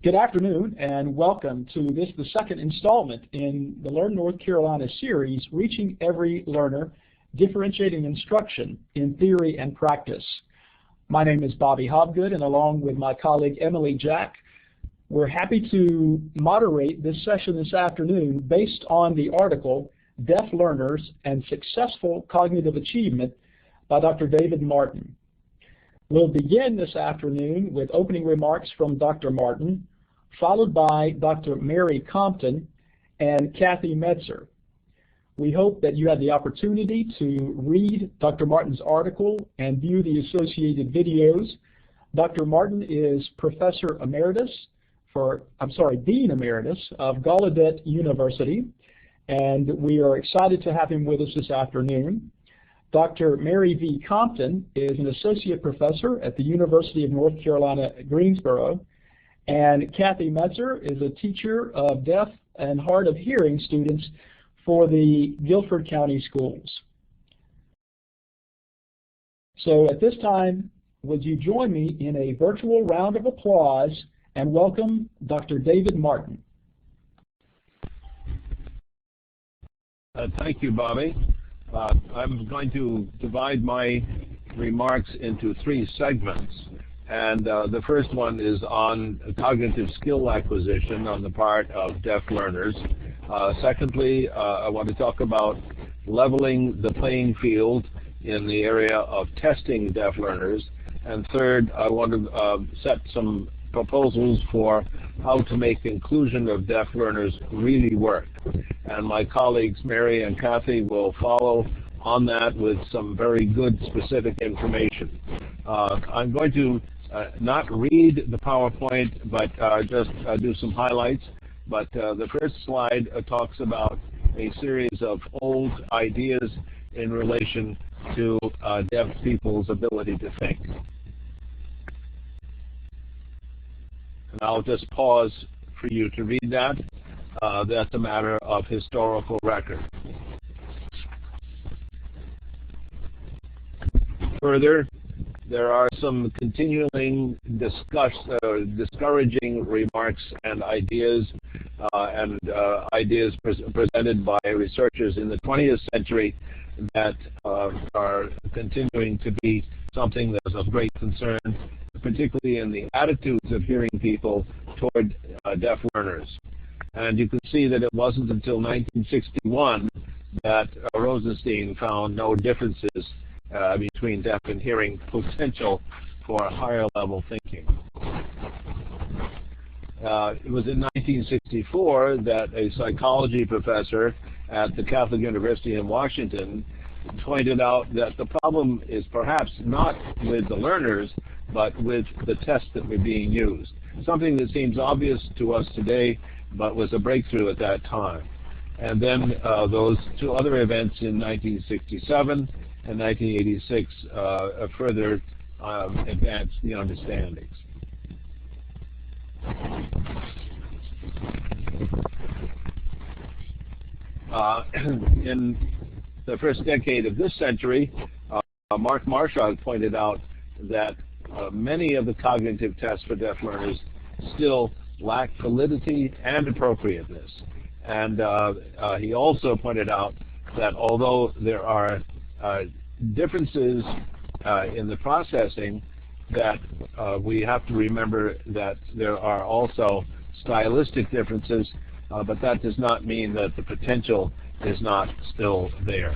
Good afternoon and welcome to the second installment in the Learn North Carolina series, Reaching Every Learner, Differentiating Instruction in Theory and Practice. My name is Bobby Hobgood, and along with my colleague Emily Jack, we're happy to moderate this session this afternoon based on the article Deaf Learners and Successful Cognitive Achievement by Dr. David Martin. We'll begin this afternoon with opening remarks from Dr. Martin, followed by Dr. Mary Compton and Kathy Metzer. We hope that you had the opportunity to read Dr. Martin's article and view the associated videos. Dr. Martin is Professor Emeritus Dean Emeritus of Gallaudet University, and we are excited to have him with us this afternoon. Dr. Mary V. Compton is an associate professor at the University of North Carolina at Greensboro, and Kathy Metzer is a teacher of deaf and hard of hearing students for the Guilford County Schools. So at this time, would you join me in a virtual round of applause and welcome Dr. David Martin. Thank you, Bobby. I'm going to divide my remarks into three segments, and the first one is on cognitive skill acquisition on the part of deaf learners. Secondly, I want to talk about leveling the playing field in the area of testing deaf learners, and third, I want to set some proposals for how to make inclusion of deaf learners really work. And my colleagues Mary and Kathy will follow on that with some very good specific information. I'm going to not read the PowerPoint, but just do some highlights. But the first slide talks about a series of old ideas in relation to deaf people's ability to think. And I'll just pause for you to read that. That's a matter of historical record. Further, there are some continuing discouraging remarks and ideas presented by researchers in the 20th century that are continuing to be something that's of great concern, particularly in the attitudes of hearing people toward deaf learners. And you can see that it wasn't until 1961 that Rosenstein found no differences between deaf and hearing potential for higher level thinking. It was in 1964 that a psychology professor at the Catholic University in Washington pointed out that the problem is perhaps not with the learners, but with the tests that were being used. Something that seems obvious to us today, but was a breakthrough at that time. And then those two other events in 1967 and 1986 further advanced the understandings. In the first decade of this century, Mark Marshall pointed out that many of the cognitive tests for deaf learners still lack validity and appropriateness. And he also pointed out that although there are differences in the processing, that we have to remember that there are also stylistic differences, but that does not mean that the potential is not still there.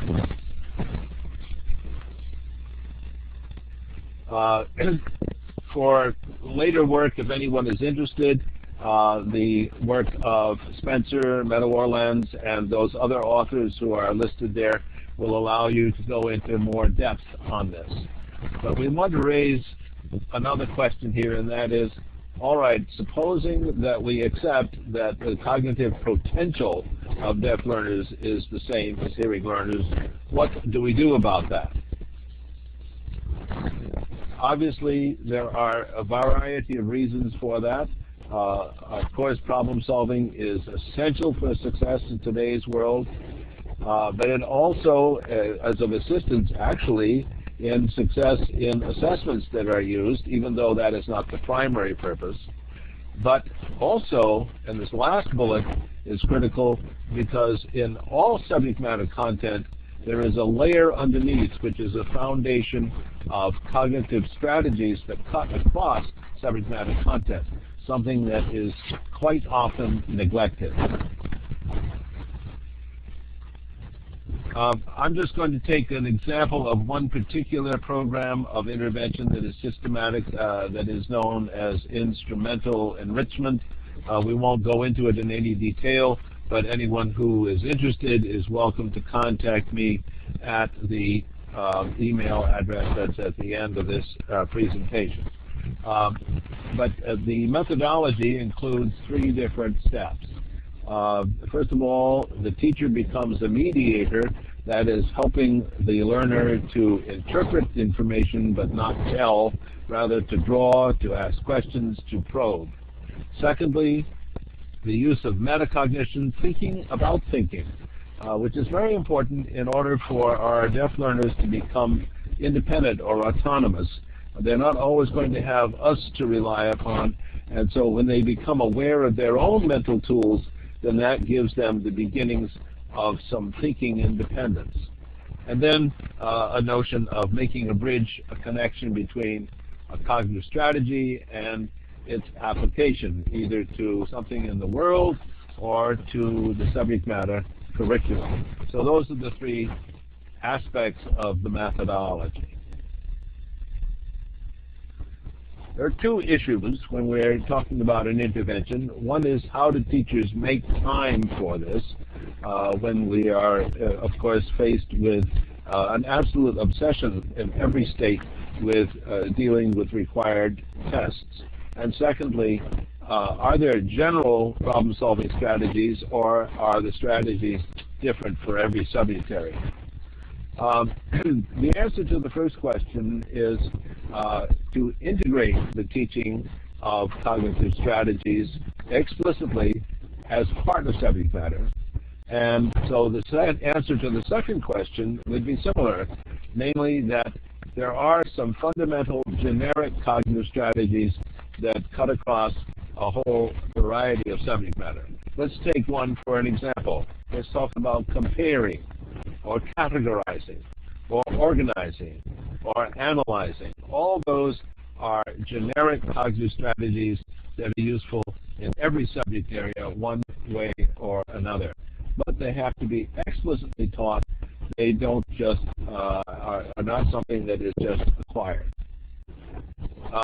For later work, if anyone is interested, the work of Spencer, Meadow-Orleans, and those other authors who are listed there will allow you to go into more depth on this. But we want to raise another question here, and that is, all right, supposing that we accept that the cognitive potential of deaf learners is the same as hearing learners, what do we do about that? Obviously, there are a variety of reasons for that. Of course, problem solving is essential for success in today's world, but it also, as of assistance, actually, in success in assessments that are used, even though that is not the primary purpose. But also, and this last bullet is critical, because in all subject matter content, there is a layer underneath, which is a foundation of cognitive strategies that cut across subject matter content, something that is quite often neglected. I'm just going to take an example of one particular program of intervention that is systematic, that is known as instrumental enrichment. We won't go into it in any detail, but anyone who is interested is welcome to contact me at the email address that's at the end of this presentation. But the methodology includes 3 different steps. First of all, the teacher becomes a mediator, that is helping the learner to interpret information but not tell, rather to draw, to ask questions, to probe. Secondly, the use of metacognition, thinking about thinking, which is very important in order for our deaf learners to become independent or autonomous. They're not always going to have us to rely upon, and so when they become aware of their own mental tools, then that gives them the beginnings of some thinking independence. And then a notion of making a bridge, a connection between a cognitive strategy and its application, either to something in the world or to the subject matter curriculum. So those are the 3 aspects of the methodology. There are 2 issues when we're talking about an intervention. One is, how do teachers make time for this when we are, of course, faced with an absolute obsession in every state with dealing with required tests? And secondly, are there general problem-solving strategies, or are the strategies different for every subject area? The answer to the first question is to integrate the teaching of cognitive strategies explicitly as part of subject matter. And so the answer to the second question would be similar, namely that there are some fundamental generic cognitive strategies that cut across a whole variety of subject matter. Let's take one for an example. Let's talk about comparing, or categorizing, or organizing, or analyzing. All those are generic cognitive strategies that are useful in every subject area, one way or another. But they have to be explicitly taught. They don't just are not something that is just acquired.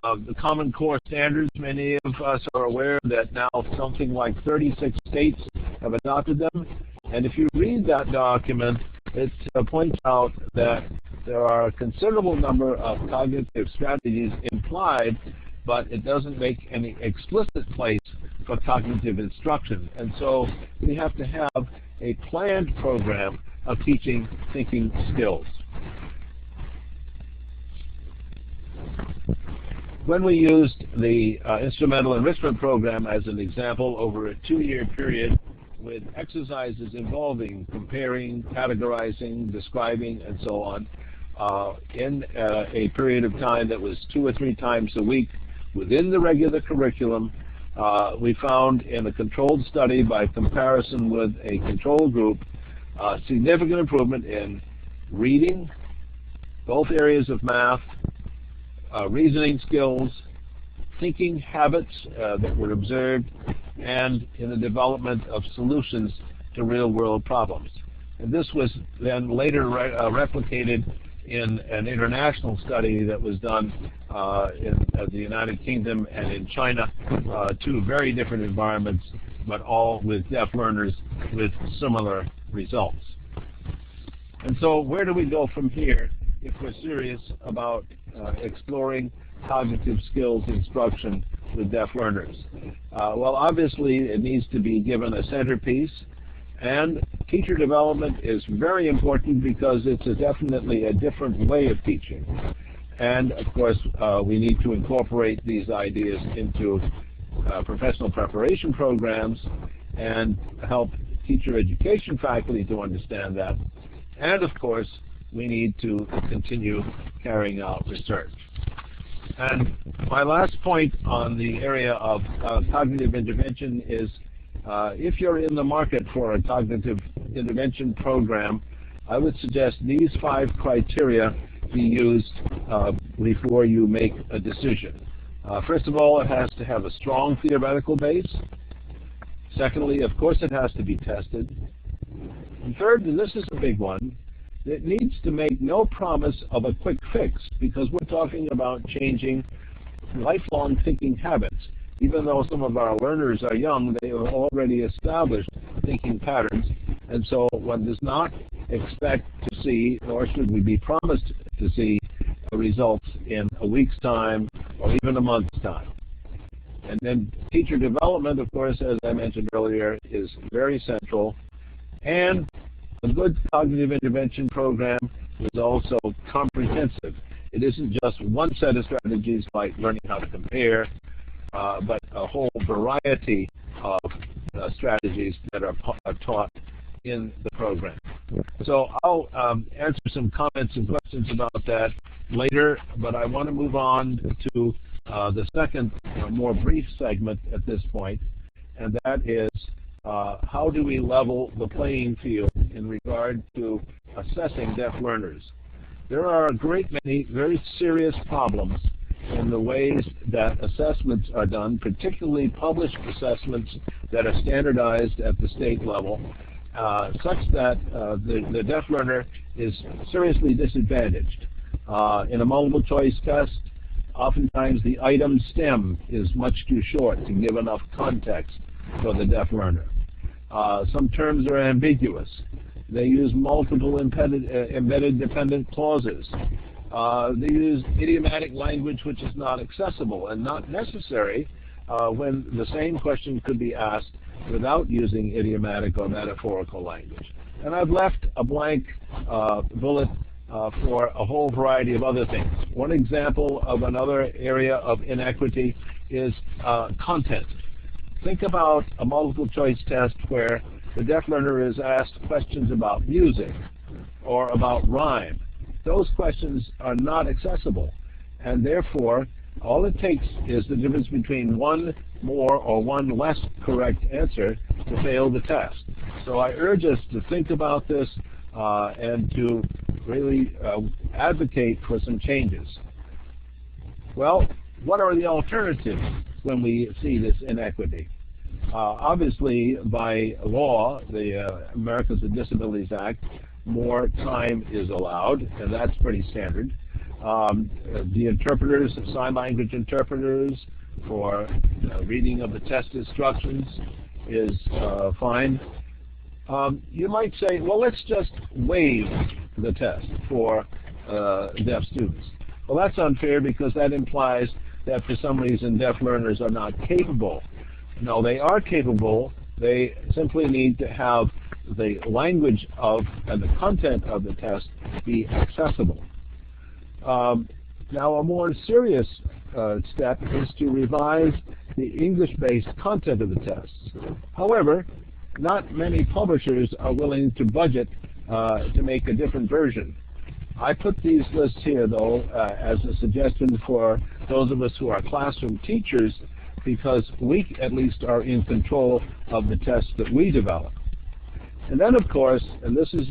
The Common Core standards, many of us are aware that now something like 36 states have adopted them. And if you read that document, it points out that there are a considerable number of cognitive strategies implied, but it doesn't make any explicit place for cognitive instruction. And so we have to have a planned program of teaching thinking skills. When we used the instrumental enrichment program as an example over a 2-year period with exercises involving comparing, categorizing, describing, and so on, in a period of time that was 2 or 3 times a week within the regular curriculum, we found in a controlled study by comparison with a control group significant improvement in reading, both areas of math, reasoning skills, thinking habits that were observed, and in the development of solutions to real-world problems. And this was then later replicated in an international study that was done in the United Kingdom and in China, 2 very different environments, but all with deaf learners with similar results. And so where do we go from here if we're serious about exploring cognitive skills instruction with deaf learners? Well, obviously it needs to be given a centerpiece, and teacher development is very important because it's definitely a different way of teaching. And of course we need to incorporate these ideas into professional preparation programs and help teacher education faculty to understand that. And of course we need to continue carrying out research. And my last point on the area of cognitive intervention is if you're in the market for a cognitive intervention program, I would suggest these 5 criteria be used before you make a decision. First of all, it has to have a strong theoretical base. Secondly, of course, it has to be tested. And third, and this is a big one, it needs to make no promise of a quick fix, because we're talking about changing lifelong thinking habits. Even though some of our learners are young, they have already established thinking patterns, and so one does not expect to see, nor should we be promised to see, results in a week's time or even a month's time. And then teacher development, of course, as I mentioned earlier, is very central. And a good cognitive intervention program is also comprehensive. It isn't just one set of strategies like learning how to compare, but a whole variety of strategies that are taught in the program. So I'll answer some comments and questions about that later, but I want to move on to the second, more brief segment at this point, and that is how do we level the playing field in regard to assessing deaf learners? There are a great many very serious problems in the ways that assessments are done, particularly published assessments that are standardized at the state level, such that the deaf learner is seriously disadvantaged. In a multiple choice test, oftentimes the item stem is much too short to give enough context for the deaf learner. Some terms are ambiguous. They use multiple embedded dependent clauses. They use idiomatic language which is not accessible and not necessary when the same question could be asked without using idiomatic or metaphorical language. And I've left a blank bullet for a whole variety of other things. One example of another area of inequity is content. Think about a multiple choice test where the deaf learner is asked questions about music or about rhyme. Those questions are not accessible, and therefore all it takes is the difference between one more or one less correct answer to fail the test. So I urge us to think about this and to really advocate for some changes. Well, what are the alternatives when we see this inequity? Obviously, by law, the Americans with Disabilities Act, more time is allowed, and that's pretty standard. The interpreters, sign language interpreters, for reading of the test instructions is fine. You might say, well, let's just waive the test for deaf students. Well, that's unfair because that implies that for some reason deaf learners are not capable. No, they are capable. They simply need to have the language of and the content of the test be accessible. Now, a more serious step is to revise the English-based content of the tests. However, not many publishers are willing to budget to make a different version. I put these lists here, though, as a suggestion for those of us who are classroom teachers, because we, at least, are in control of the tests that we develop. And then, of course, and this is,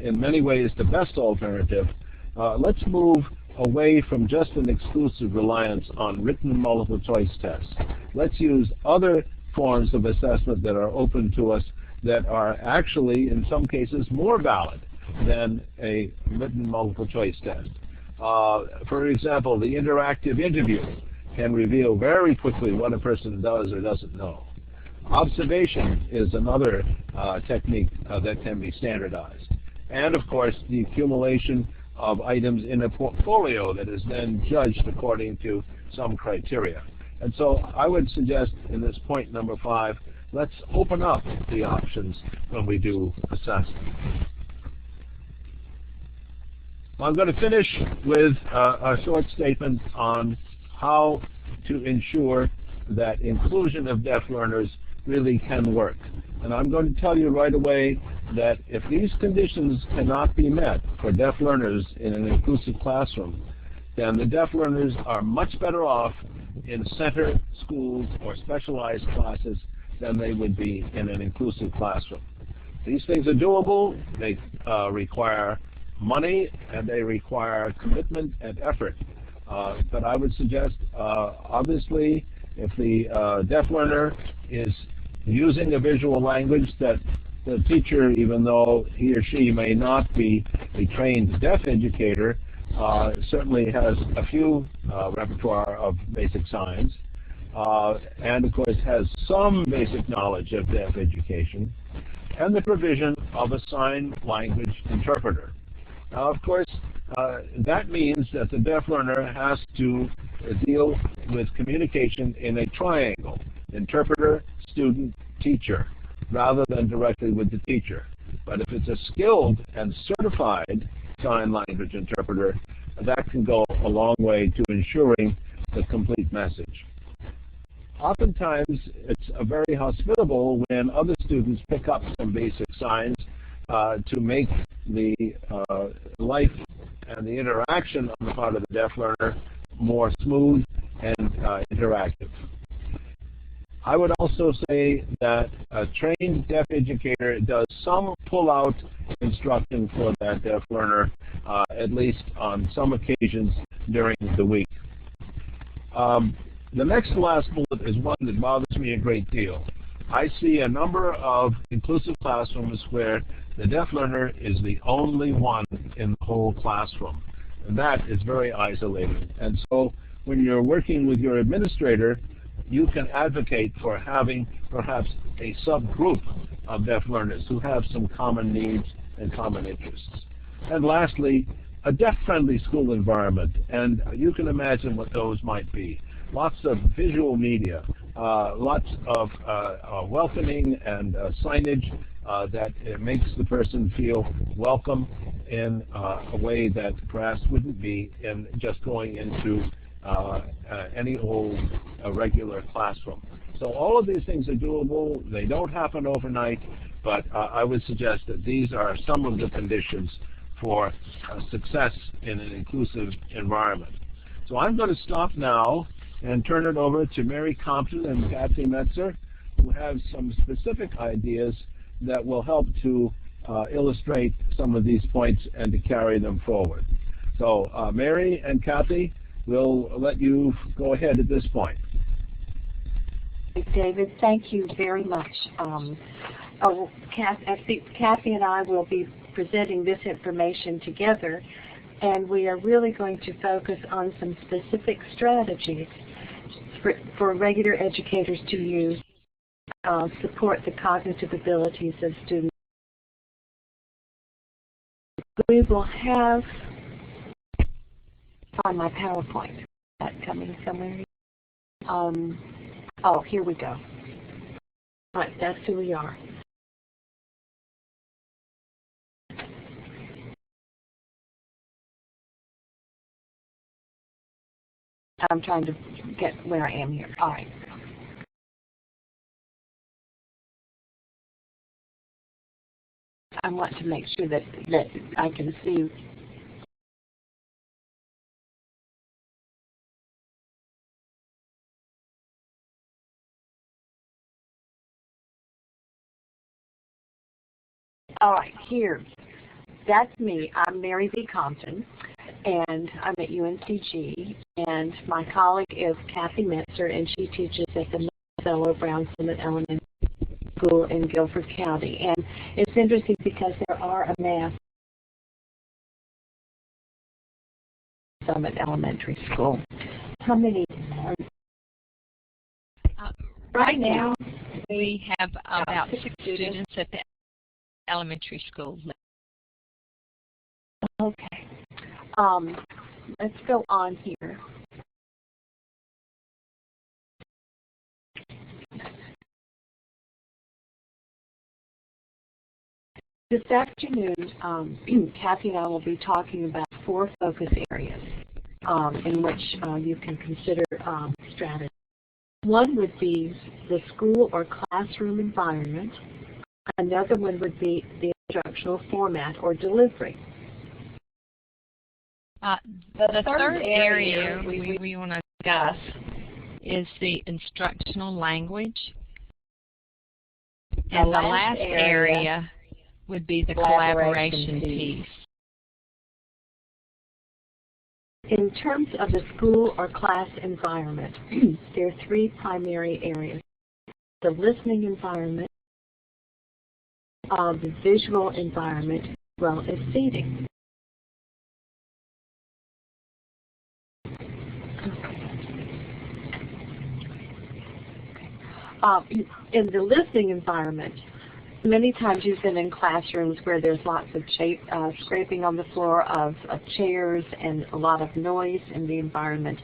in many ways, the best alternative, let's move away from just an exclusive reliance on written multiple choice tests. Let's use other forms of assessment that are open to us that are actually, in some cases, more valid than a written multiple choice test. For example, the interactive interview can reveal very quickly what a person does or doesn't know. Observation is another technique that can be standardized. And of course, the accumulation of items in a portfolio that is then judged according to some criteria. And so I would suggest in this point number 5, let's open up the options when we do assessment. Well, I'm going to finish with a short statement on how to ensure that inclusion of deaf learners really can work. And I'm going to tell you right away that if these conditions cannot be met for deaf learners in an inclusive classroom, then the deaf learners are much better off in center schools or specialized classes than they would be in an inclusive classroom. These things are doable. They require money and they require commitment and effort. But I would suggest, obviously, if the deaf learner is using a visual language that the teacher, even though he or she may not be a trained deaf educator, certainly has a few repertoire of basic signs, and of course has some basic knowledge of deaf education, and the provision of a sign language interpreter. Now, of course, that means that the deaf learner has to deal with communication in a triangle: interpreter, student, teacher, rather than directly with the teacher. But if it's a skilled and certified sign language interpreter, that can go a long way to ensuring the complete message. Oftentimes, it's very hospitable when other students pick up some basic signs to make the life and the interaction on the part of the deaf learner more smooth and interactive. I would also say that a trained deaf educator does some pull-out instruction for that deaf learner, at least on some occasions during the week. The next to last bullet is one that bothers me a great deal. I see a number of inclusive classrooms where the deaf learner is the only one in the whole classroom, and that is very isolating. And so when you're working with your administrator, you can advocate for having perhaps a subgroup of deaf learners who have some common needs and common interests. And lastly, a deaf-friendly school environment, and you can imagine what those might be. Lots of visual media, lots of welcoming and signage that makes the person feel welcome in a way that perhaps wouldn't be in just going into any old regular classroom. So all of these things are doable. They don't happen overnight, but I would suggest that these are some of the conditions for success in an inclusive environment. So I'm going to stop now and turn it over to Mary Compton and Kathy Metzer, who have some specific ideas that will help to illustrate some of these points and to carry them forward. So Mary and Kathy, we'll let you go ahead at this point. David, thank you very much. Kathy and I will be presenting this information together, and we are really going to focus on some specific strategies for regular educators to use support the cognitive abilities of students. We will have on my PowerPoint that coming somewhere. Oh, here we go. Right, that's who we are. I'm trying to get where I am here. All right. I want to make sure that I can see. All right, here. That's me. I'm Mary V. Compton, and I'm at UNCG, and my colleague is Kathy Metzer, and she teaches at the Marcelo Brown Summit Elementary School in Guilford County. And it's interesting because there are a mass Summit Elementary School. How many are right now? We have about 6 students at the elementary school. Okay. Let's go on here. This afternoon, Kathy and I will be talking about 4 focus areas in which you can consider strategy. One would be the school or classroom environment. Another one would be the instructional format or delivery. The third area we want to discuss is the instructional language. And the last area would be the collaboration piece. In terms of the school or class environment, there are three primary areas: the listening environment, the visual environment, as well as seating. In the listening environment, many times you've been in classrooms where there's lots of scraping on the floor of chairs and a lot of noise in the environment.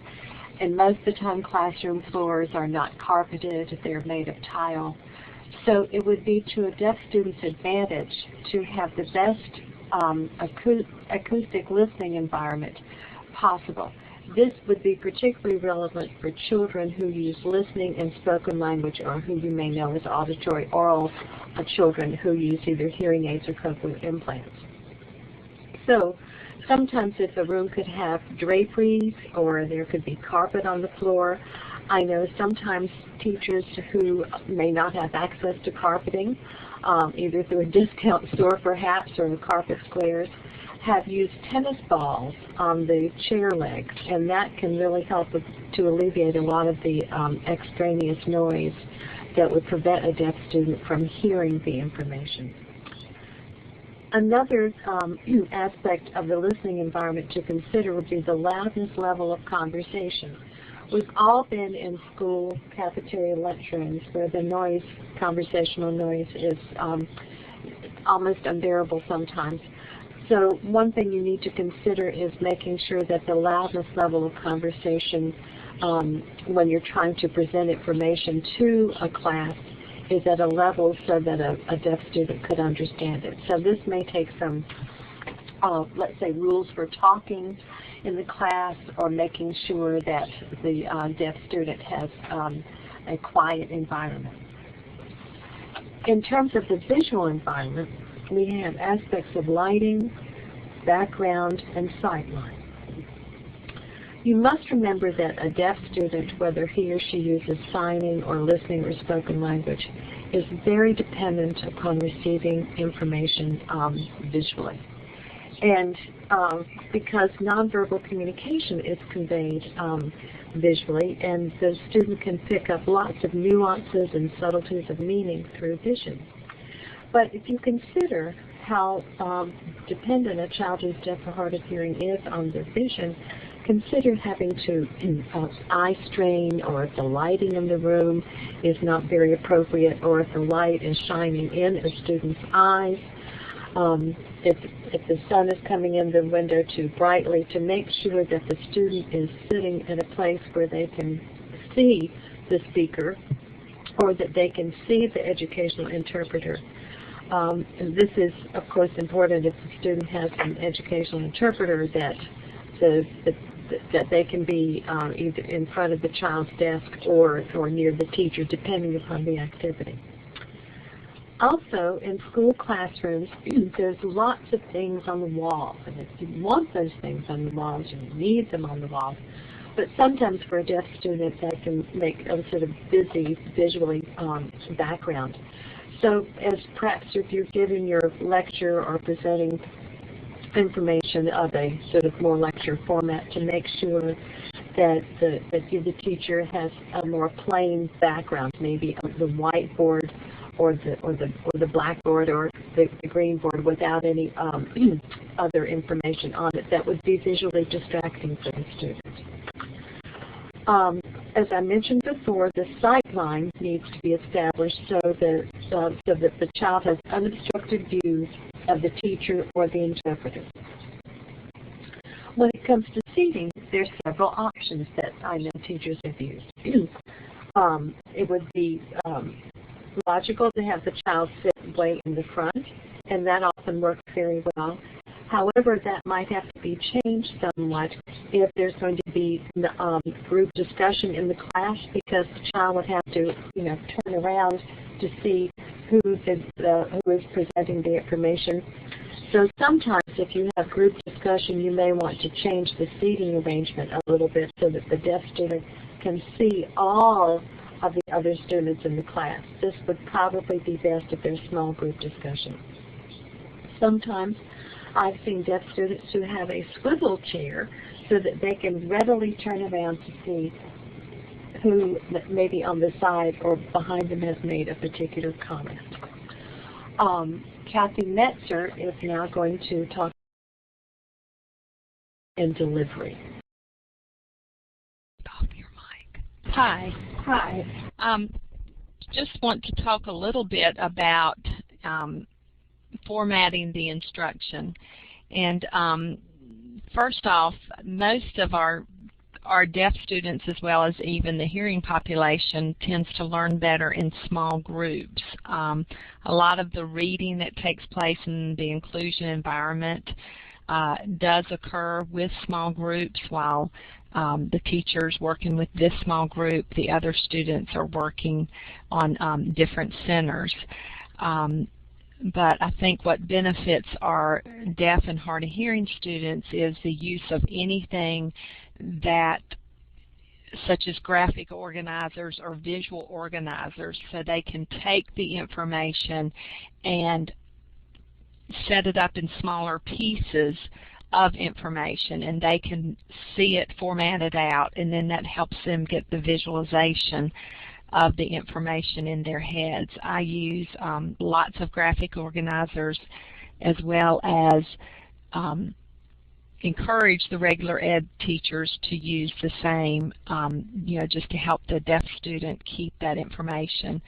And most of the time classroom floors are not carpeted, they're made of tile. So it would be to a deaf student's advantage to have the best acoustic listening environment possible. This would be particularly relevant for children who use listening and spoken language, or who you may know as auditory oral children who use either hearing aids or cochlear implants. So sometimes if a room could have draperies or there could be carpet on the floor, I know sometimes teachers who may not have access to carpeting, either through a discount store perhaps or the carpet squares, have used tennis balls on the chair legs, and that can really help to alleviate a lot of the extraneous noise that would prevent a deaf student from hearing the information. Another aspect of the listening environment to consider would be the loudness level of conversation. We've all been in school cafeteria lunchrooms where the noise, conversational noise, is almost unbearable sometimes. So one thing you need to consider is making sure that the loudness level of conversation when you're trying to present information to a class is at a level so that a deaf student could understand it. So this may take some, let's say, rules for talking in the class, or making sure that the deaf student has a quiet environment. In terms of the visual environment, we have aspects of lighting, background, and sightline. You must remember that a deaf student, whether he or she uses signing or listening or spoken language, is very dependent upon receiving information visually. And because nonverbal communication is conveyed visually, and the student can pick up lots of nuances and subtleties of meaning through vision. But if you consider how dependent a child who's deaf or hard of hearing is on their vision, consider having to eye strain, or if the lighting in the room is not very appropriate, or if the light is shining in a student's eyes, if the sun is coming in the window too brightly, to make sure that the student is sitting in a place where they can see the speaker, or that they can see the educational interpreter. And this is, of course, important if the student has an educational interpreter, that that they can be either in front of the child's desk or near the teacher, depending upon the activity. Also, in school classrooms, there's lots of things on the walls, and if you want those things on the walls, you need them on the walls. But sometimes for a deaf student, that can make a sort of busy visually background. So as perhaps if you're giving your lecture or presenting information of a sort of more lecture format, to make sure that the teacher has a more plain background, maybe the whiteboard or the blackboard or the green board without any other information on it that would be visually distracting for the student. As I mentioned before, the sight line needs to be established so that the child has unobstructed views of the teacher or the interpreter. When it comes to seating, there's several options that I know teachers have used. It would be logical to have the child sit way in the front, and that often works very well. However, that might have to be changed somewhat if there's going to be group discussion in the class, because the child would have to, turn around to see who is presenting the information. So sometimes if you have group discussion, you may want to change the seating arrangement a little bit so that the deaf student can see all of the other students in the class. This would probably be best if there's small group discussion. Sometimes I've seen deaf students who have a swivel chair so that they can readily turn around to see who maybe on the side or behind them has made a particular comment. Kathy Metzer is now going to talk in delivery. Off your mic. Hi. Hi. Just want to talk a little bit about formatting the instruction. And first off, most of our deaf students, as well as even the hearing population, tends to learn better in small groups. A lot of the reading that takes place in the inclusion environment does occur with small groups, while the teachers working with this small group, the other students are working on different centers. But I think what benefits our deaf and hard of hearing students is the use of anything that, such as graphic organizers or visual organizers, so they can take the information and set it up in smaller pieces of information, and they can see it formatted out, and then that helps them get the visualization of the information in their heads. I use lots of graphic organizers, as well as encourage the regular ed teachers to use the same, just to help the deaf student keep that information.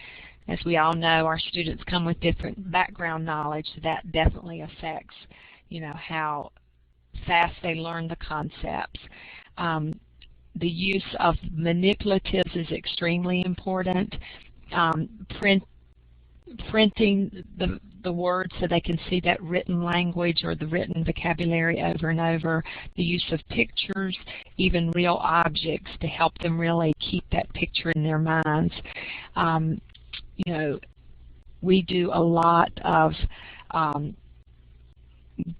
As we all know, our students come with different background knowledge, so that definitely affects, how fast they learn the concepts. The use of manipulatives is extremely important. Printing the words so they can see that written language or the written vocabulary over and over. The use of pictures, even real objects, to help them really keep that picture in their minds. We do a lot of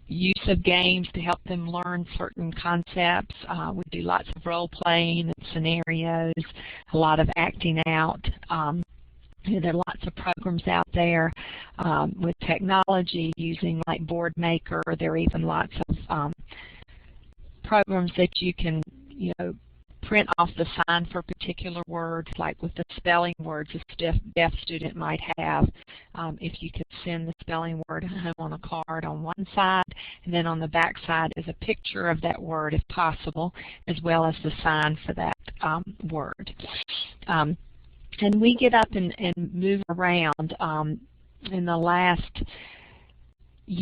use of games to help them learn certain concepts. We do lots of role-playing and scenarios, a lot of acting out. There are lots of programs out there with technology using like Board Maker. There are even lots of programs that you can, print off the sign for particular words, like with the spelling words a deaf student might have. If you could send the spelling word home on a card on one side, and then on the back side is a picture of that word if possible, as well as the sign for that word. And we get up and move around. In the last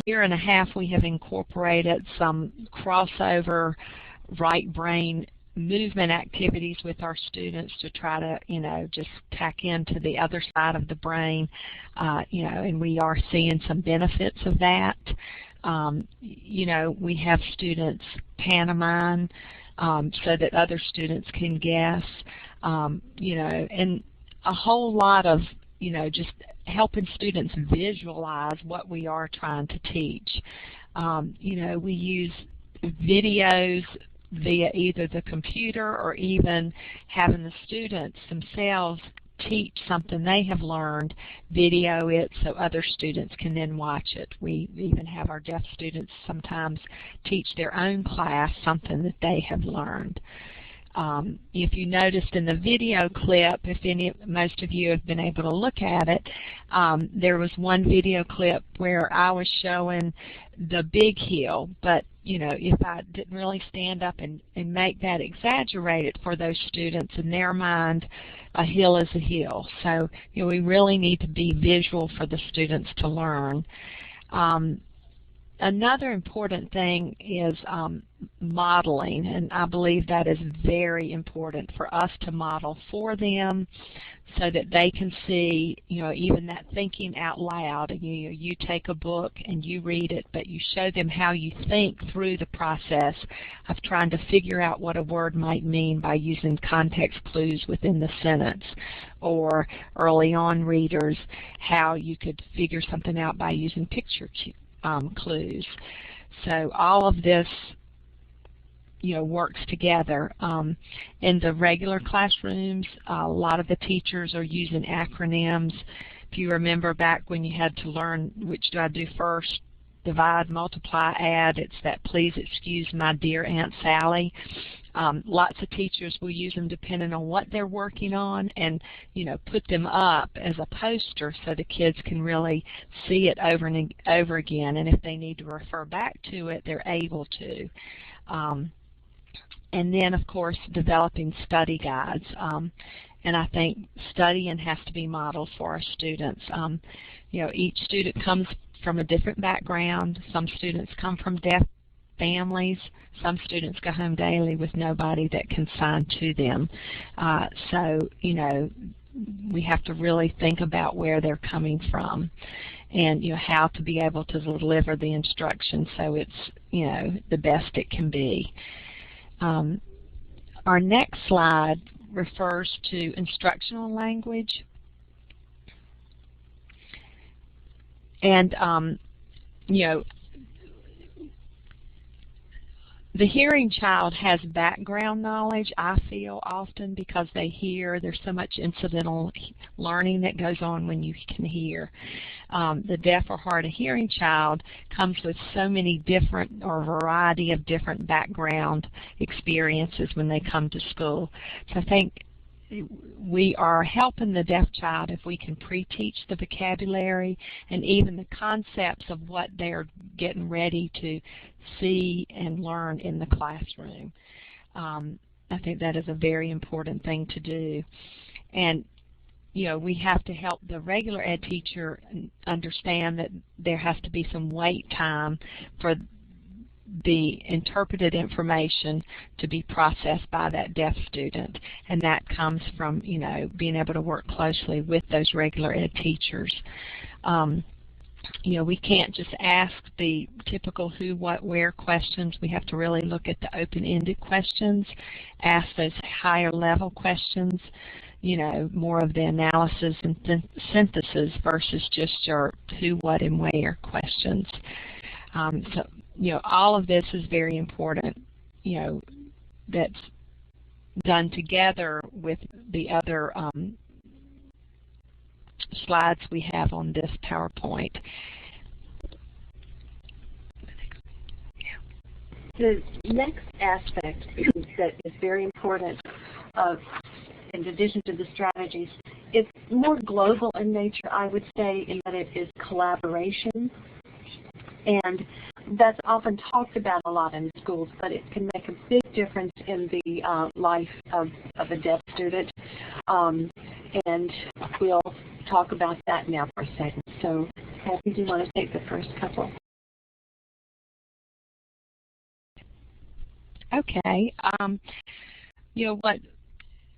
year and a half, we have incorporated some crossover right brain movement activities with our students to try to, just tack into the other side of the brain, and we are seeing some benefits of that. We have students pantomime so that other students can guess, and a whole lot of, just helping students visualize what we are trying to teach. We use videos via either the computer or even having the students themselves teach something they have learned, video it so other students can then watch it. We even have our deaf students sometimes teach their own class something that they have learned. If you noticed in the video clip, most of you have been able to look at it, there was one video clip where I was showing the big hill, but if I didn't really stand up and make that exaggerated for those students, in their mind, a hill is a hill. So we really need to be visual for the students to learn. Another important thing is modeling, and I believe that is very important for us to model for them so that they can see, even that thinking out loud. You take a book and you read it, but you show them how you think through the process of trying to figure out what a word might mean by using context clues within the sentence, or early on readers, how you could figure something out by using picture clues. So all of this works together. In the regular classrooms, a lot of the teachers are using acronyms. If you remember back when you had to learn which do I do first, divide, multiply, add, it's that please excuse my dear Aunt Sally. Lots of teachers will use them depending on what they're working on and put them up as a poster so the kids can really see it over and over again, and if they need to refer back to it, they're able to. And then, of course, developing study guides. And I think studying has to be modeled for our students. Each student comes from a different background. Some students come from deaf families. Some students go home daily with nobody that can sign to them. So, we have to really think about where they're coming from and, how to be able to deliver the instruction so it's, the best it can be. Our next slide refers to instructional language. And, the hearing child has background knowledge, I feel, often because they hear. There's so much incidental learning that goes on when you can hear. The deaf or hard of hearing child comes with so many different or variety of different background experiences when they come to school. So I think we are helping the deaf child if we can pre-teach the vocabulary and even the concepts of what they're getting ready to see and learn in the classroom. I think that is a very important thing to do. And we have to help the regular ed teacher understand that there has to be some wait time for the interpreted information to be processed by that deaf student, and that comes from being able to work closely with those regular ed teachers. We can't just ask the typical who, what, where questions. We have to really look at the open-ended questions, ask those higher level questions, more of the analysis and synthesis versus just your who, what, and where questions. So all of this is very important, that's done together with the other slides we have on this PowerPoint. The next aspect that is very important, in addition to the strategies, is more global in nature, I would say, in that it is collaboration. And that's often talked about a lot in schools, but it can make a big difference in the life of a deaf student. And we'll talk about that now for a second. So, Kathy, do you want to take the first couple? Okay.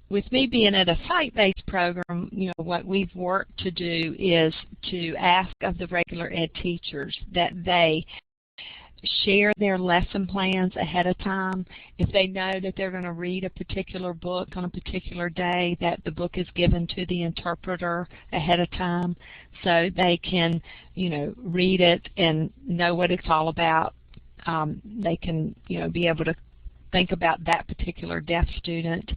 With me being at a site-based program, what we've worked to do is to ask of the regular ed teachers that they share their lesson plans ahead of time. If they know that they're going to read a particular book on a particular day, that the book is given to the interpreter ahead of time so they can, read it and know what it's all about. They can, be able to think about that particular deaf student.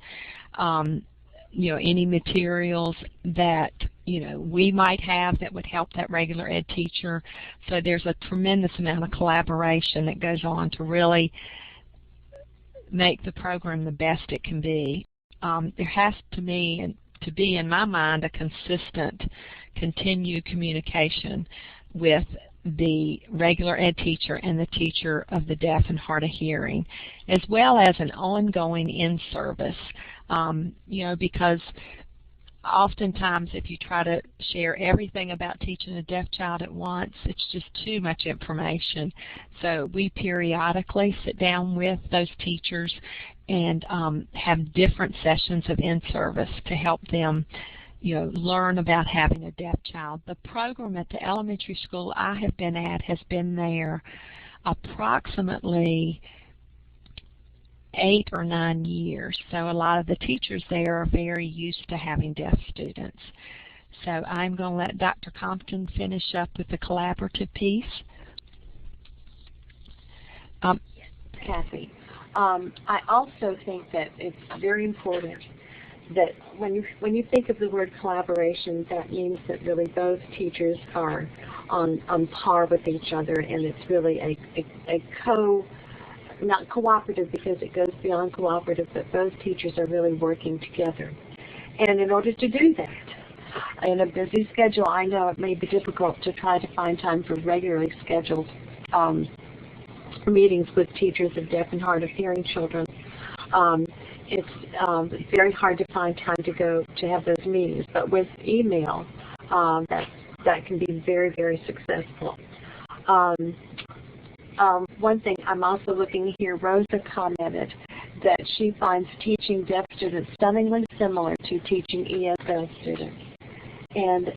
Any materials that we might have that would help that regular ed teacher. So there's a tremendous amount of collaboration that goes on to really make the program the best it can be. There has to be, in my mind, a consistent, continued communication with the regular ed teacher and the teacher of the deaf and hard of hearing, as well as an ongoing in-service, because oftentimes if you try to share everything about teaching a deaf child at once, it's just too much information. So we periodically sit down with those teachers and have different sessions of in-service to help them learn about having a deaf child. The program at the elementary school I have been at has been there approximately 8 or 9 years. So a lot of the teachers there are very used to having deaf students. So I'm going to let Dr. Compton finish up with the collaborative piece. Kathy. I also think that it's very important that when you think of the word collaboration, that means that really both teachers are on par with each other, and it's really not cooperative because it goes beyond cooperative, but both teachers are really working together. And in order to do that, in a busy schedule, I know it may be difficult to try to find time for regularly scheduled meetings with teachers of deaf and hard of hearing children. It's very hard to find time to have those meetings, but with email, that can be very, very successful. One thing I'm also looking here, Rosa commented that she finds teaching deaf students stunningly similar to teaching ESL students. And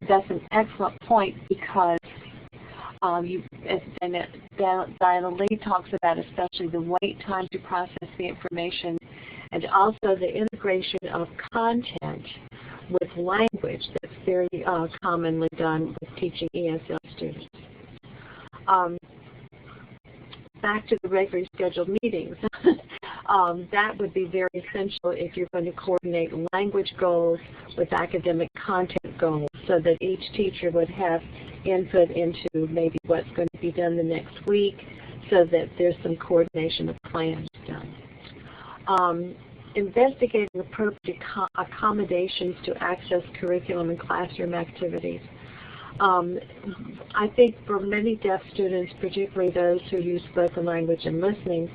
that's an excellent point because Diana Lee talks about especially the wait time to process the information and also the integration of content with language that's very commonly done with teaching ESL students. Back to the regularly scheduled meetings. That would be very essential if you're going to coordinate language goals with academic content goals so that each teacher would have input into maybe what's going to be done the next week so that there's some coordination of plans done. Investigating appropriate accommodations to access curriculum and classroom activities. I think for many deaf students, particularly those who use spoken language and listening,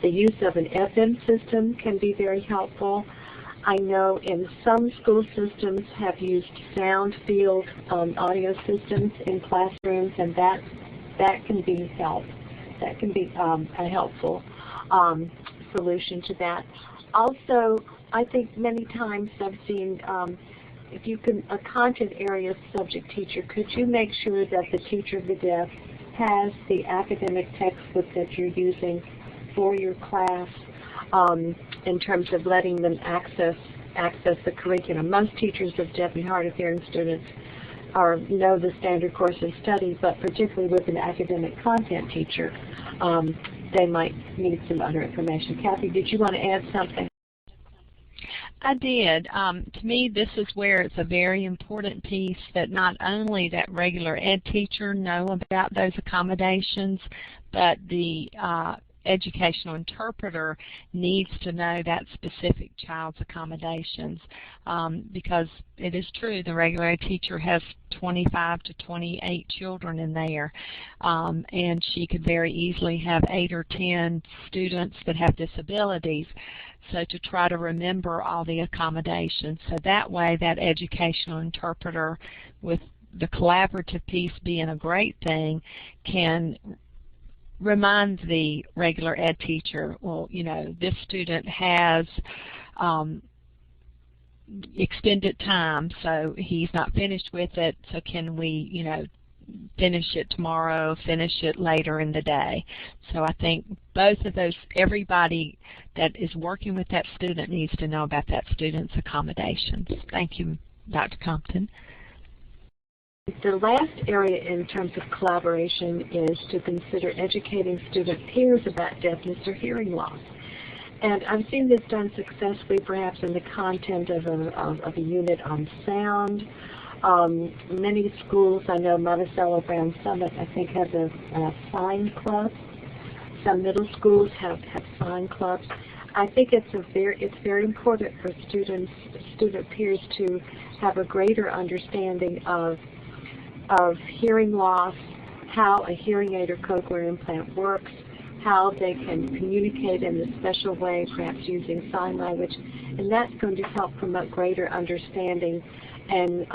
the use of an FM system can be very helpful. I know in some school systems have used sound field audio systems in classrooms, and that can be That can be a helpful solution to that. Also, I think many times I've seen if you can, a content area subject teacher, could you make sure that the teacher of the deaf has the academic textbook that you're using for your class in terms of letting them access the curriculum? Most teachers of deaf and hard of hearing students know the standard course of study, but particularly with an academic content teacher, they might need some other information. Kathy, did you want to add something? I did. To me, this is where it's a very important piece that not only that regular ed teacher know about those accommodations, but the educational interpreter needs to know that specific child's accommodations, because it is true the regular ed teacher has 25 to 28 children in there, and she could very easily have 8 or 10 students that have disabilities. So to try to remember all the accommodations, so that way that educational interpreter, with the collaborative piece being a great thing, can remind the regular ed teacher, well, you know, this student has extended time, so he's not finished with it, so can we, you know, finish it tomorrow, finish it later in the day. So I think both of those, everybody that is working with that student needs to know about that student's accommodations. Thank you, Dr. Compton. The last area in terms of collaboration is to consider educating student peers about deafness or hearing loss. And I've seen this done successfully perhaps in the content of a unit on sound. Many schools, I know Monticello Brown Summit, I think, has a sign club. Some middle schools have sign clubs. I think it's very important for student peers to have a greater understanding of hearing loss, how a hearing aid or cochlear implant works, how they can communicate in a special way, perhaps using sign language, and that's going to help promote greater understanding and,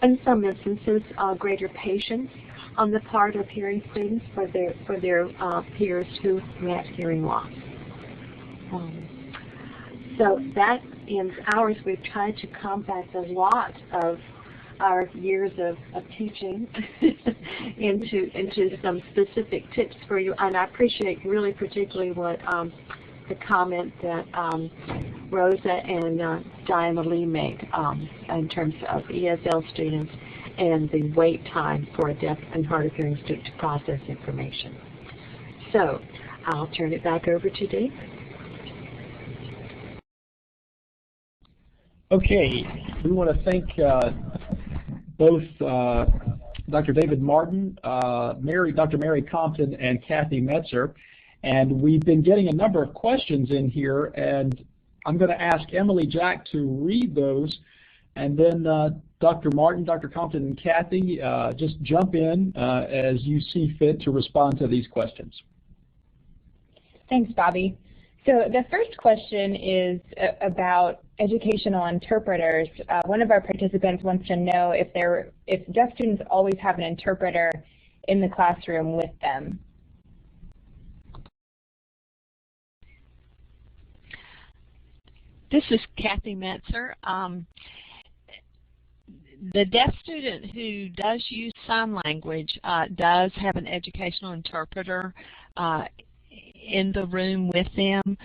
in some instances, greater patience on the part of hearing students for their peers who have hearing loss. So that ends ours. We've tried to compact a lot of our years of teaching into some specific tips for you, and I appreciate really particularly what the comment that Rosa and Diana Lee made in terms of ESL students and the wait time for a deaf and hard of hearing student to process information. So I'll turn it back over to Dave. Okay, we want to thank both Dr. David Martin, Dr. Mary Compton, and Kathy Metzer. And we've been getting a number of questions in here, and I'm going to ask Emily Jack to read those, and then Dr. Martin, Dr. Compton, and Kathy, just jump in as you see fit to respond to these questions. Thanks, Bobby. So the first question is about educational interpreters. One of our participants wants to know if deaf students always have an interpreter in the classroom with them. This is Kathy Metzer. The deaf student who does use sign language does have an educational interpreter in the room with them.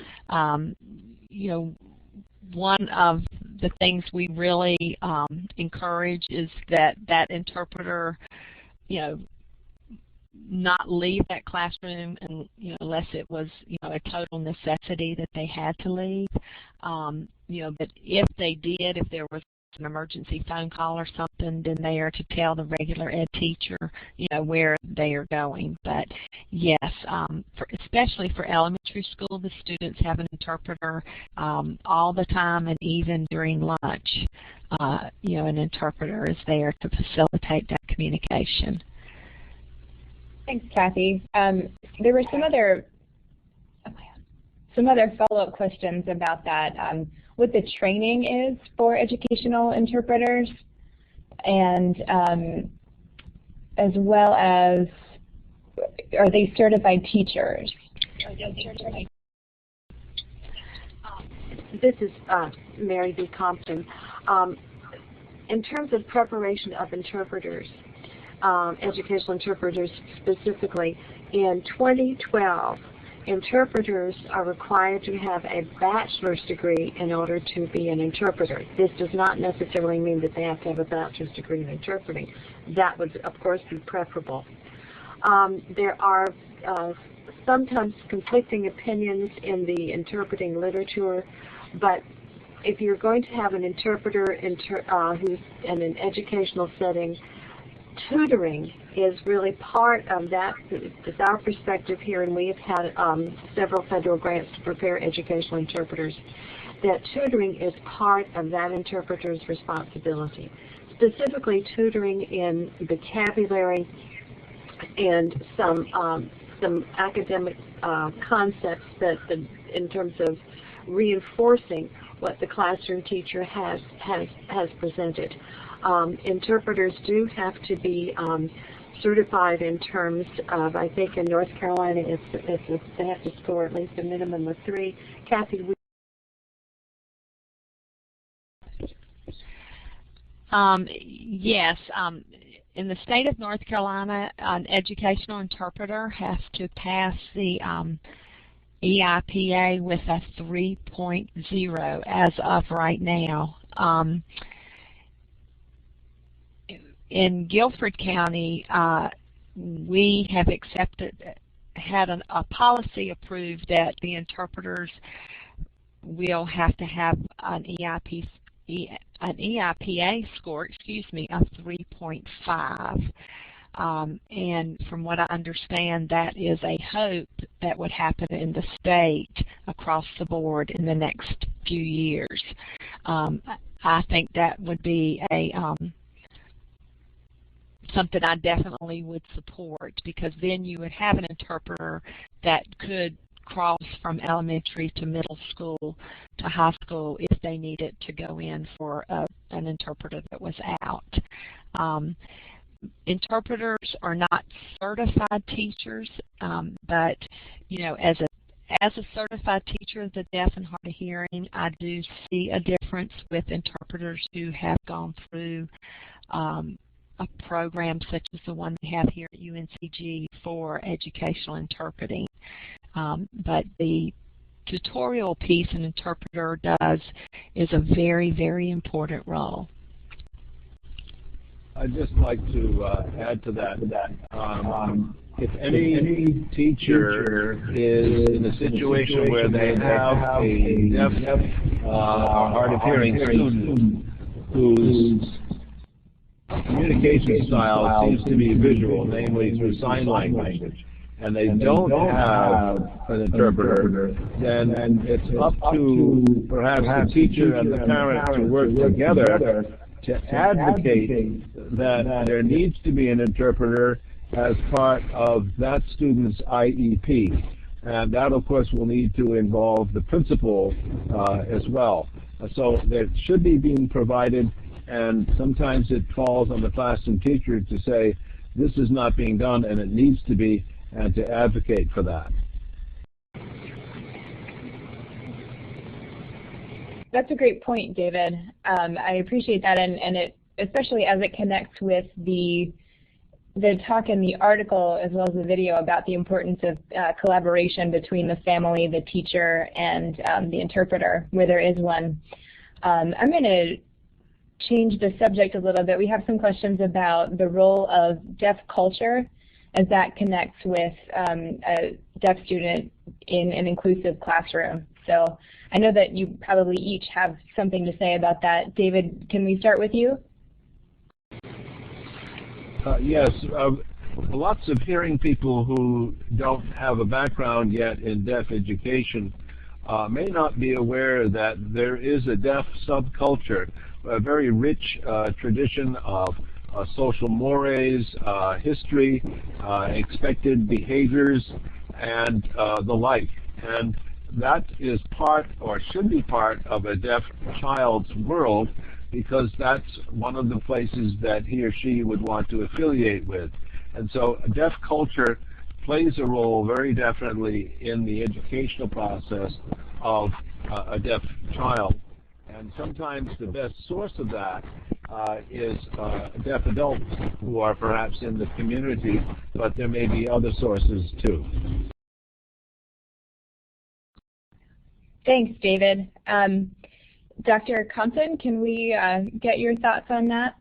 You know, one of the things we really encourage is that that interpreter, you know, not leave that classroom, and unless it was a total necessity that they had to leave. But if they did, if there was an emergency phone call or something, then they are to tell the regular ed teacher where they are going. But yes, especially for elementary school, the students have an interpreter all the time, and even during lunch, an interpreter is there to facilitate that communication. Thanks, Kathy. There were some other follow-up questions about that. What the training is for educational interpreters, and as well as, are they certified teachers? This is Mary V. Compton. In terms of preparation of interpreters, educational interpreters specifically, in 2012, interpreters are required to have a bachelor's degree in order to be an interpreter. This does not necessarily mean that they have to have a bachelor's degree in interpreting. That would, of course, be preferable. There are sometimes conflicting opinions in the interpreting literature, but if you're going to have an interpreter who's in an educational setting, tutoring is really part of that. It's our perspective here, and we have had several federal grants to prepare educational interpreters, that tutoring is part of that interpreter's responsibility. Specifically, tutoring in vocabulary and some academic concepts that, in terms of reinforcing what the classroom teacher has presented. Interpreters do have to be certified in terms of, I think in North Carolina, they have to score at least a minimum of 3. Kathy, yes. In the state of North Carolina, an educational interpreter has to pass the EIPA with a 3.0 as of right now. In Guilford County, we have had a policy approved that the interpreters will have to have an EIPA score, of 3.5. And from what I understand, that is a hope that would happen in the state across the board in the next few years. I think that would be something I definitely would support, because then you would have an interpreter that could cross from elementary to middle school to high school if they needed to go in for an interpreter that was out. Interpreters are not certified teachers, but as a certified teacher of the deaf and hard of hearing, I do see a difference with interpreters who have gone through a program such as the one we have here at UNCG for educational interpreting. But the tutorial piece an interpreter does is a very, very important role. I'd just like to add to that. If any teacher is in a situation where they have a deaf or hard of hearing student whose communication style seems to be visual, namely through sign language, and they don't have an interpreter, then it's up to perhaps the teacher and the parent to work together to advocate that there needs to be an interpreter as part of that student's IEP. And that, of course, will need to involve the principal as well. So that should be being provided, and sometimes it falls on the classroom teacher to say, this is not being done and it needs to be, and to advocate for that. That's a great point, David. I appreciate that, and it, especially as it connects with the talk in the article as well as the video about the importance of collaboration between the family, the teacher, and the interpreter, where there is one. I'm going to change the subject a little bit. We have some questions about the role of deaf culture as that connects with a deaf student in an inclusive classroom. So I know that you probably each have something to say about that. David, can we start with you? Yes. Lots of hearing people who don't have a background yet in deaf education may not be aware that there is a deaf subculture, a very rich tradition of social mores, history, expected behaviors, and the like. And that is part, or should be part, of a deaf child's world, because that's one of the places that he or she would want to affiliate with. And so deaf culture plays a role very definitely in the educational process of a deaf child. And sometimes the best source of that is deaf adults who are perhaps in the community, but there may be other sources too. Thanks, David. Dr. Compton, can we get your thoughts on that?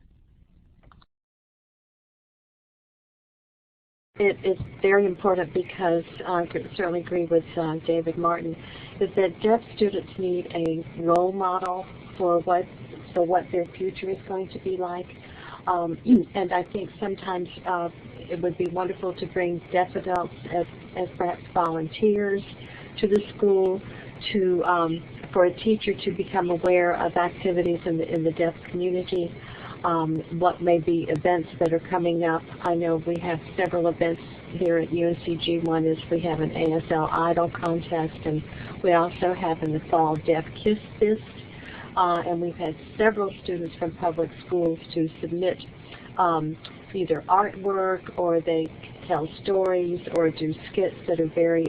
It's very important because I certainly agree with David Martin, is that deaf students need a role model for what their future is going to be like. And I think sometimes it would be wonderful to bring deaf adults as perhaps volunteers to the school, for a teacher to become aware of activities in the deaf community, what may be events that are coming up. I know we have several events here at UNCG. One is we have an ASL Idol contest, and we also have in the fall Deaf Kiss Fist, and we've had several students from public schools to submit either artwork, or they tell stories or do skits that are very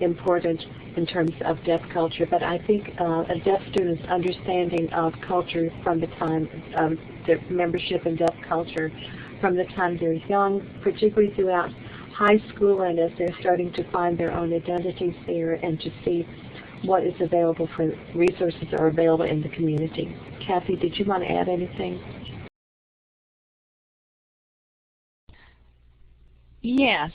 important in terms of deaf culture. But I think a deaf student's understanding of culture from the time of their membership in deaf culture from the time they're young, particularly throughout high school and as they're starting to find their own identities there, and to see what is available for resources that are available in the community. Kathy, did you want to add anything? Yes.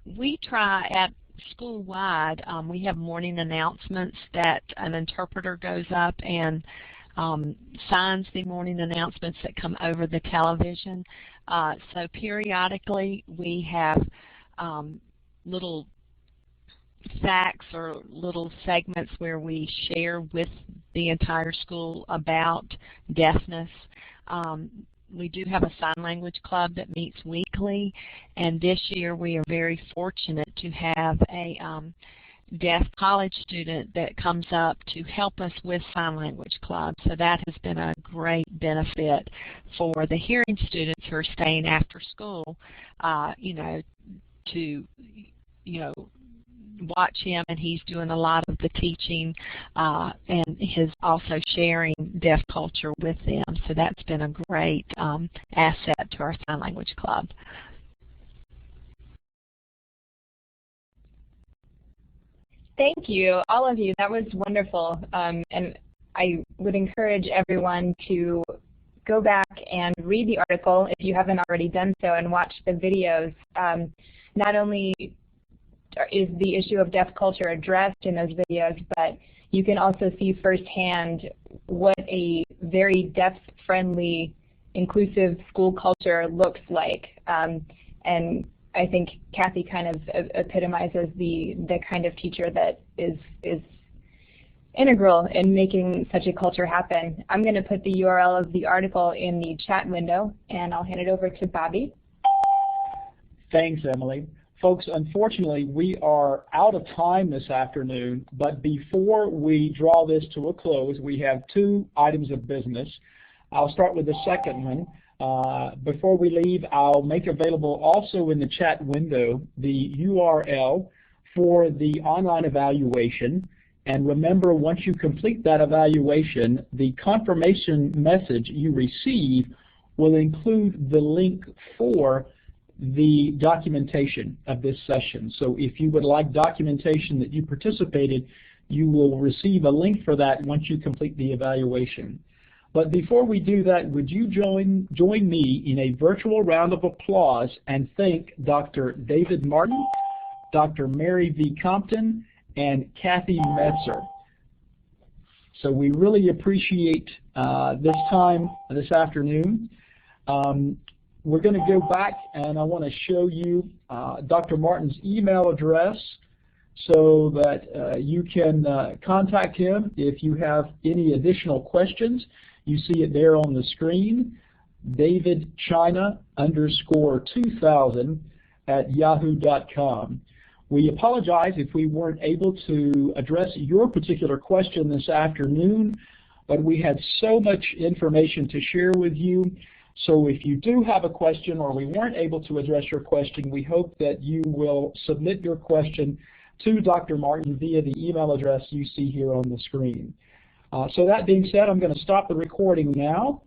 We try at school-wide, we have morning announcements that an interpreter goes up and signs the morning announcements that come over the television. So periodically we have little facts or little segments where we share with the entire school about deafness. We do have a sign language club that meets weekly, and this year we are very fortunate to have a deaf college student that comes up to help us with sign language club. So that has been a great benefit for the hearing students who are staying after school, to watch him, and he's doing a lot of the teaching, and he's also sharing deaf culture with them. So that's been a great asset to our sign language club. Thank you, all of you. That was wonderful. And I would encourage everyone to go back and read the article if you haven't already done so and watch the videos. Not only is the issue of deaf culture addressed in those videos, but you can also see firsthand what a very deaf-friendly, inclusive school culture looks like. And I think Kathy kind of epitomizes the kind of teacher that is integral in making such a culture happen. I'm going to put the URL of the article in the chat window, and I'll hand it over to Bobby. Thanks, Emily. Folks, unfortunately, we are out of time this afternoon, but before we draw this to a close, we have two items of business. I'll start with the second one. Before we leave, I'll make available also in the chat window the URL for the online evaluation. And remember, once you complete that evaluation, the confirmation message you receive will include the link for the documentation of this session. So if you would like documentation that you participated, you will receive a link for that once you complete the evaluation. But before we do that, would you join me in a virtual round of applause and thank Dr. David Martin, Dr. Mary V. Compton, and Kathy Metzer. So we really appreciate this time this afternoon. We're going to go back and I want to show you Dr. Martin's email address so that you can contact him if you have any additional questions. You see it there on the screen, davidchina_2000@yahoo.com. We apologize if we weren't able to address your particular question this afternoon, but we had so much information to share with you. So if you do have a question or we weren't able to address your question, we hope that you will submit your question to Dr. Martin via the email address you see here on the screen. So that being said, I'm going to stop the recording now.